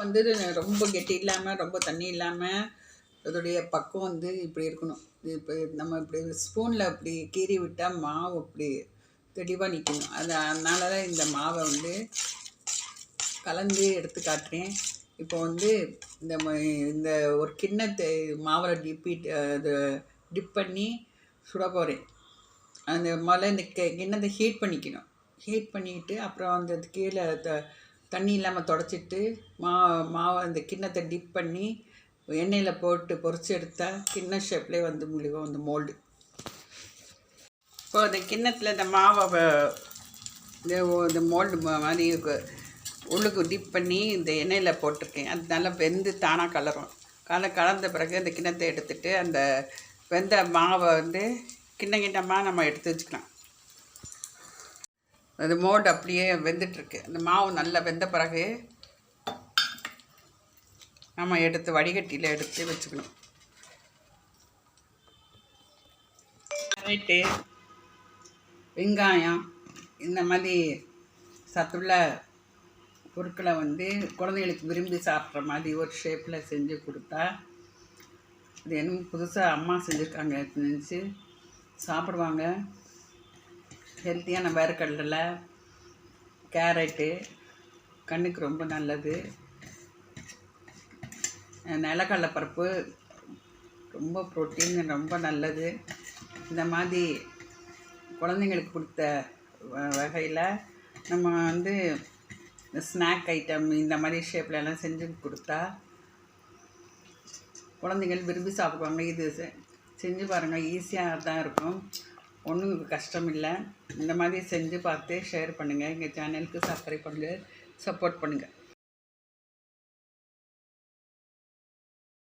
வந்து ரொம்ப கெட்டி இல்லாமல் ரொம்ப தண்ணி இல்லாமல் அதோடைய பக்குவம் வந்து இப்படி இருக்கணும். இப்போ நம்ம இப்படி ஸ்பூனில் இப்படி கீறி விட்டால் மாவு இப்படி தெளிவாக நிற்கணும். அதனால தான் இந்த மாவை வந்து கலந்து எடுத்து காட்டுறேன். இப்போ வந்து இந்த ஒரு கிண்ணத்தை மாவில் அது டிப் பண்ணி சுட போகிறேன். அந்த முதல்ல இந்த கிண்ணத்தை ஹீட் பண்ணிக்கணும். ஹீட் பண்ணிக்கிட்டு அப்புறம் அந்த கீழே தண்ணி இல்லாமல் தொடச்சிட்டு மாவை அந்த கிண்ணத்தை டிப் பண்ணி எண்ணெயில் போட்டு பொரிச்சு எடுத்தால் கிண்ண ஷேப்லேயே வந்து முழுகும் அந்த மோல்டு. இப்போ அந்த கிண்ணத்தில் இந்த மாவை இந்த மோல்டு மாதிரி உள்ளுக்கு டிப் பண்ணி இந்த எண்ணெயில் போட்டிருக்கேன். அது நல்லா வெந்து தானாக கலந்த பிறகு அந்த கிண்ணத்தை எடுத்துகிட்டு அந்த வெந்த மாவை வந்து கிண்ணமாக நம்ம எடுத்து வச்சுக்கலாம். அது மோல்டு அப்படியே வெந்துட்டுருக்கு. அந்த மாவு நல்லா வெந்த பிறகு நம்ம எடுத்து வடிகட்டியில் எடுத்து வச்சுக்கணும். கேரட்டு, வெங்காயம் இந்த மாதிரி சத்துள்ள பொருட்களை வந்து குழந்தைகளுக்கு விரும்பி சாப்பிட்ற மாதிரி ஒரு ஷேப்பில் செஞ்சு கொடுத்தா இது என்ன புதுசாக அம்மா செஞ்சுருக்காங்க நினச்சி சாப்பிடுவாங்க. ஹெல்த்தியான வேர்க்கடலை, கேரட்டு கண்ணுக்கு ரொம்ப நல்லது. நிலக்கடலை பருப்பு ரொம்ப ப்ரோட்டீன், ரொம்ப நல்லது. இந்த மாதிரி குழந்தைங்களுக்கு கொடுத்த வகையில் நம்ம வந்து ஸ்நாக் ஐட்டம் இந்த மாதிரி ஷேப்லலாம் செஞ்சு கொடுத்தா குழந்தைகள் விரும்பி சாப்பிடுவாங்க. இது செஞ்சு பாருங்கள், ஈஸியாக தான் இருக்கும், ஒன்றும் கஷ்டம் இல்லை. இந்த மாதிரி செஞ்சு பார்த்து ஷேர் பண்ணுங்கள். எங்கள் சேனலுக்கு சப்ஸ்கிரைப் பண்ணுங்கள், சப்போர்ட் பண்ணுங்கள்.